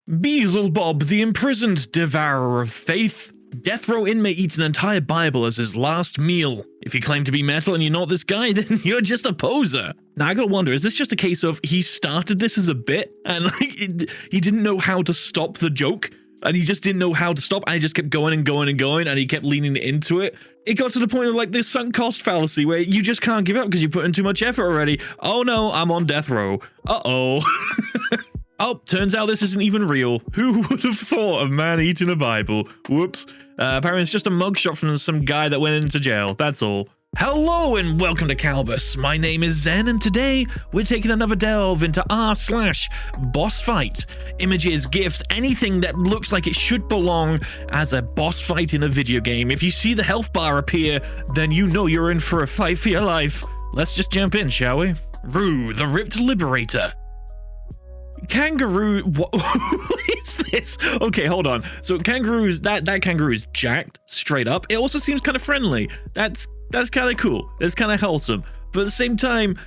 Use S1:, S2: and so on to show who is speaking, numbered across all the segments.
S1: Beelzebub, the imprisoned devourer of faith. Death row inmate eats an entire Bible as his last meal. If you claim to be metal and you're not this guy, then you're just a poser. Now I gotta wonder, is this just a case of he started this as a bit and he didn't know how to stop the joke? And he just didn't know how to stop, and he just kept going and going and going, and he kept leaning into it. It got to the point of like this sunk cost fallacy where you just can't give up because you put in too much effort already. Oh no, I'm on death row. Uh-oh. Oh, turns out this isn't even real. Who would have thought of man eating a Bible? Whoops. Apparently it's just a mugshot from some guy that went into jail. That's all. Hello and welcome to Kalbus. My name is Zen, and today we're taking another delve into r/Bossfight. Images, GIFs, anything that looks like it should belong as a boss fight in a video game. If you see the health bar appear, then you know you're in for a fight for your life. Let's just jump in, shall we? Rue, the Ripped Liberator. Kangaroo, what is this? Okay, hold on. So kangaroos, that kangaroo is jacked straight up. It also seems kind of friendly. That's kind of cool. That's kind of wholesome. But at the same time,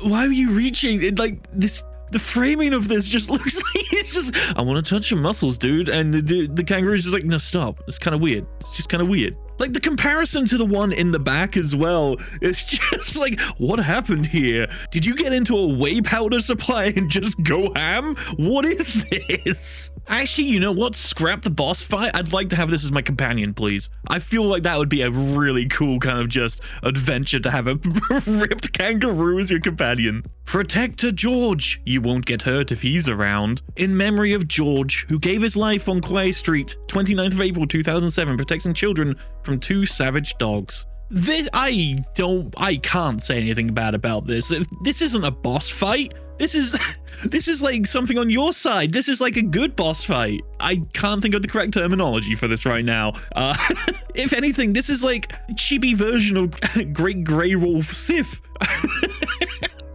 S1: why are you reaching? It, like this, the framing of this just looks like it's just, I want to touch your muscles, dude. And the kangaroo is just like, no, stop. It's kind of weird. It's just kind of weird. Like the comparison to the one in the back as well. It's just like, what happened here? Did you get into a whey powder supply and just go ham? What is this? Actually, you know what? Scrap the boss fight. I'd like to have this as my companion, please. I feel like that would be a really cool kind of just adventure to have a ripped kangaroo as your companion. Protector George. You won't get hurt if he's around. In memory of George, who gave his life on Quay Street, 29th of April 2007, protecting children from two savage dogs. This, I can't say anything bad about this. This isn't a boss fight. This is like something on your side. This is like a good boss fight. I can't think of the correct terminology for this right now. If anything, this is like a chibi version of Great Grey Wolf Sith.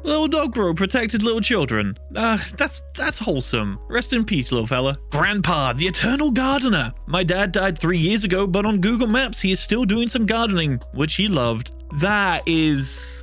S1: Little dog bro protected little children. That's wholesome. Rest in peace, little fella. Grandpa, the eternal gardener. My dad died 3 years ago, but on Google Maps, he is still doing some gardening, which he loved. That is,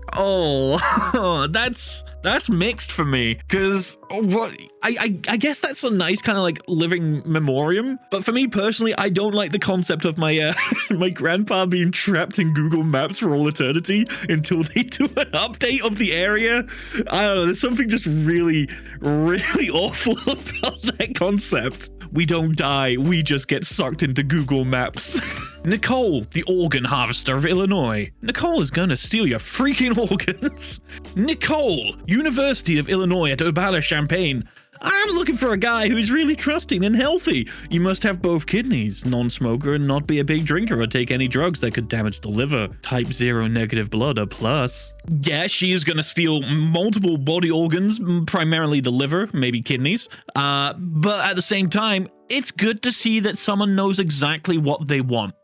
S1: that's mixed for me, because what I guess that's a nice kind of like living memoriam, but for me personally, I don't like the concept of my my grandpa being trapped in Google Maps for all eternity until they do an update of the area. I don't know, there's something just really, really awful about that concept. We don't die, we just get sucked into Google Maps. Nicole, the organ harvester of Illinois. Nicole is gonna steal your freaking organs. Nicole, University of Illinois at Urbana-Champaign. I'm looking for a guy who's really trusting and healthy. You must have both kidneys, non-smoker, and not be a big drinker or take any drugs that could damage the liver. Type 0 negative blood, a plus. Yeah, she is gonna steal multiple body organs, primarily the liver, maybe kidneys. But at the same time, it's good to see that someone knows exactly what they want.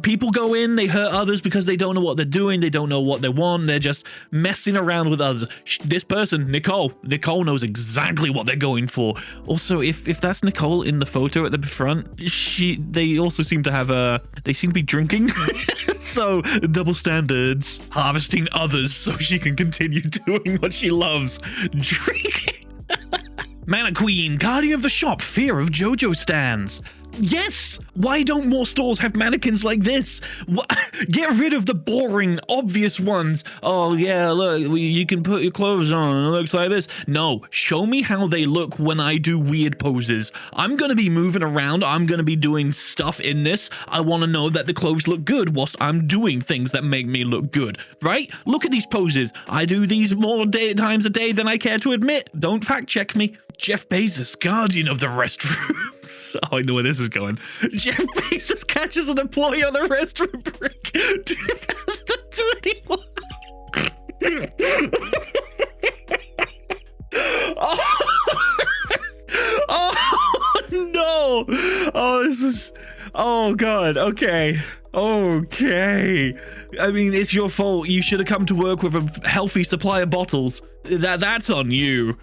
S1: People go in, they hurt others because they don't know what they're doing, they don't know what they want, they're just messing around with others. This person, Nicole knows exactly what they're going for. Also, if that's Nicole in the photo at the front, they also seem to have they seem to be drinking. So, double standards. Harvesting others so she can continue doing what she loves, drinking. Mana Queen, guardian of the shop, fear of JoJo stands. Yes! Why don't more stores have mannequins like this? Get rid of the boring, obvious ones. Oh yeah, look, you can put your clothes on and it looks like this. No, show me how they look when I do weird poses. I'm gonna be moving around, I'm gonna be doing stuff in this. I wanna know that the clothes look good whilst I'm doing things that make me look good, right? Look at these poses. I do these more times a day than I care to admit. Don't fact check me. Jeff Bezos, guardian of the restrooms. Oh, I know where this is going. Jeff Bezos catches an employee on a restroom break. 2021. Oh no. Oh, this is. Oh god. Okay. Okay. I mean, it's your fault. You should have come to work with a healthy supply of bottles. That's on you.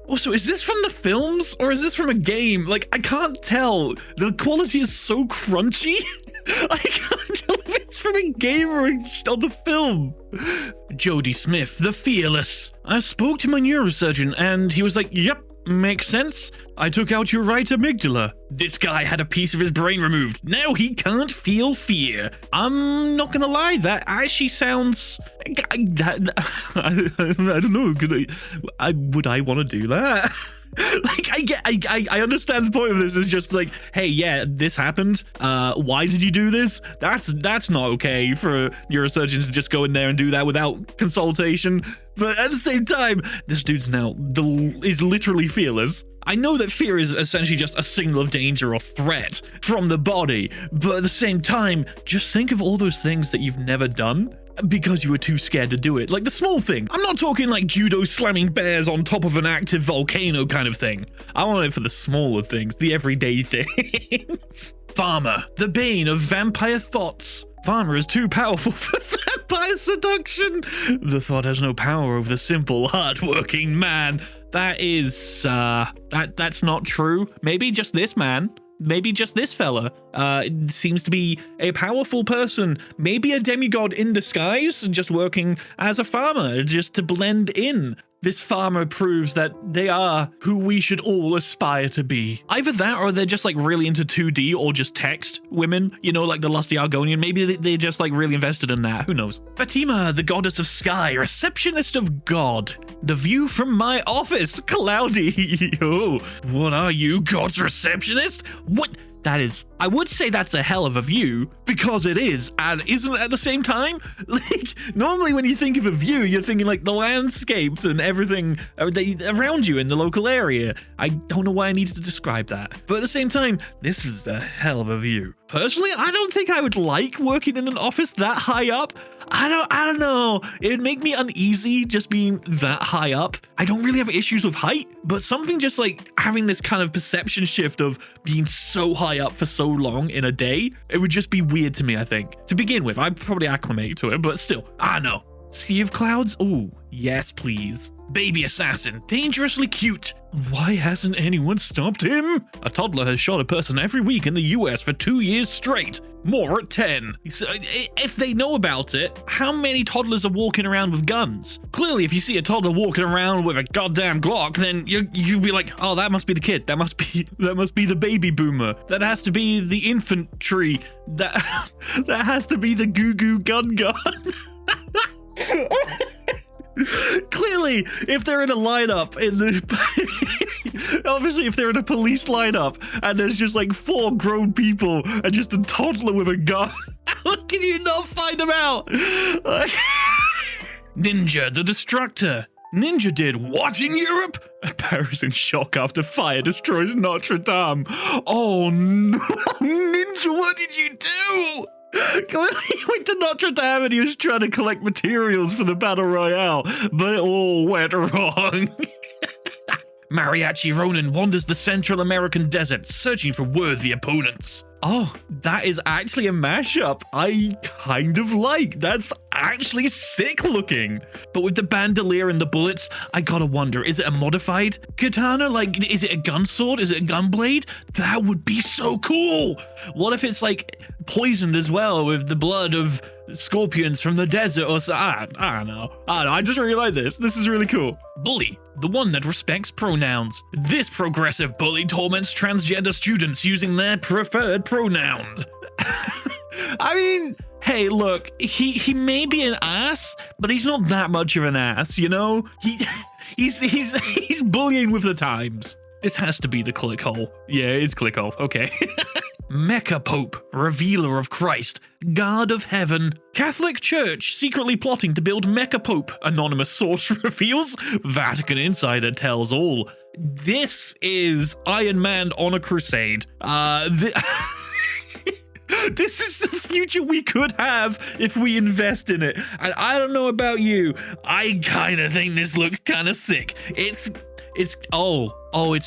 S1: Also, is this from the films or is this from a game? Like, I can't tell. The quality is so crunchy. I can't tell if it's from a game or on the film. Jody Smith, the Fearless. I spoke to my neurosurgeon and he was like, yep, makes sense. I took out your right amygdala. This guy had a piece of his brain removed. Now he can't feel fear. I'm not gonna lie, that actually sounds... I don't know, would I want to do that? Like, I understand the point of this is just like, hey, yeah, this happened. Why did you do this? That's not okay for neurosurgeons to just go in there and do that without consultation. But at the same time, this dude's now is literally fearless. I know that fear is essentially just a signal of danger or threat from the body, but at the same time, just think of all those things that you've never done because you were too scared to do it. Like the small thing. I'm not talking like judo slamming bears on top of an active volcano kind of thing. I want it for the smaller things, the everyday things. Farmer, the bane of vampire thoughts. Farmer is too powerful for vampire seduction. The thought has no power over the simple, hard-working man. That is, that's not true. Maybe just this man. Maybe just this fella seems to be a powerful person, maybe a demigod in disguise, just working as a farmer, just to blend in. This farmer proves that they are who we should all aspire to be. Either that or they're just like really into 2D or just text women, you know, like the Lusty Argonian. Maybe they're just like really invested in that. Who knows? Fatima, the goddess of sky, receptionist of God. The view from my office, cloudy. Oh, what are you, God's receptionist? What? That is, I would say that's a hell of a view, because it is, and isn't it at the same time? Like, normally when you think of a view, you're thinking like the landscapes and everything around you in the local area. I don't know why I needed to describe that. But at the same time, this is a hell of a view. Personally, I don't think I would like working in an office that high up. I don't know. It would make me uneasy just being that high up. I don't really have issues with height, but something just like having this kind of perception shift of being so high up for so long in a day, it would just be weird to me, I think. To begin with, I'd probably acclimate to it, but still, I don't know. Sea of Clouds? Ooh, yes, please. Baby assassin, dangerously cute. Why hasn't anyone stopped him? A toddler has shot a person every week in the US for 2 years straight. More at 10. So, if they know about it, how many toddlers are walking around with guns? Clearly, if you see a toddler walking around with a goddamn Glock, then you'd be like, oh, that must be the kid. That must be the baby boomer. That has to be the infantry. That has to be the goo-goo gun. Clearly, if they're in a lineup obviously if they're in a police lineup and there's just like 4 grown people and just a toddler with a gun, how can you not find them out? Ninja the Destructor. Ninja did what in Europe? Paris in shock after fire destroys Notre Dame. Oh no, Ninja, what did you do? Clearly he went to Notre Dame and he was trying to collect materials for the Battle Royale, but it all went wrong. Mariachi Ronin wanders the Central American desert, searching for worthy opponents. Oh, that is actually a mashup I kind of like. That's actually sick looking. But with the bandolier and the bullets, I gotta wonder, is it a modified katana? Like, is it a gun sword? Is it a gun blade? That would be so cool. What if it's like poisoned as well with the blood of scorpions from the desert or so? I don't know. I just really like this. This is really cool. Bully, the one that respects pronouns. This progressive bully torments transgender students using their preferred pronoun. I mean, hey, look, he may be an ass, but he's not that much of an ass, you know? He's bullying with the times. This has to be the clickhole. Yeah, it's clickhole. Okay. Mecha Pope, revealer of Christ, guard of heaven. Catholic Church secretly plotting to build Mecha Pope, anonymous source reveals. Vatican insider tells all. This is Iron Man on a crusade. This is the future we could have if we invest in it. And I don't know about you, I kind of think this looks kind of sick. It's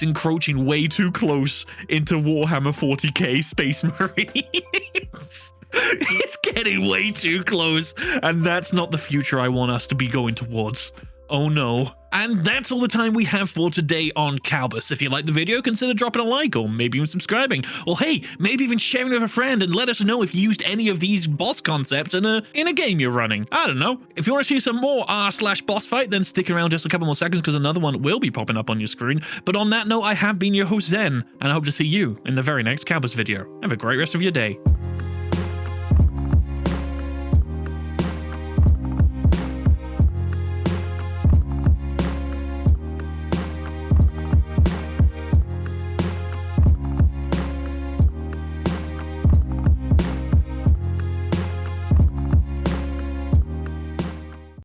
S1: encroaching way too close into Warhammer 40k Space Marines. It's getting way too close, and that's not the future I want us to be going towards. Oh no. And that's all the time we have for today on Kalbus. If you liked the video, consider dropping a like, or maybe even subscribing, or hey, maybe even sharing with a friend, and let us know if you used any of these boss concepts in a game you're running. I don't know. If you want to see some more r/Bossfight, then stick around just a couple more seconds because another one will be popping up on your screen. But on that note, I have been your host Zen, and I hope to see you in the very next Kalbus video. Have a great rest of your day.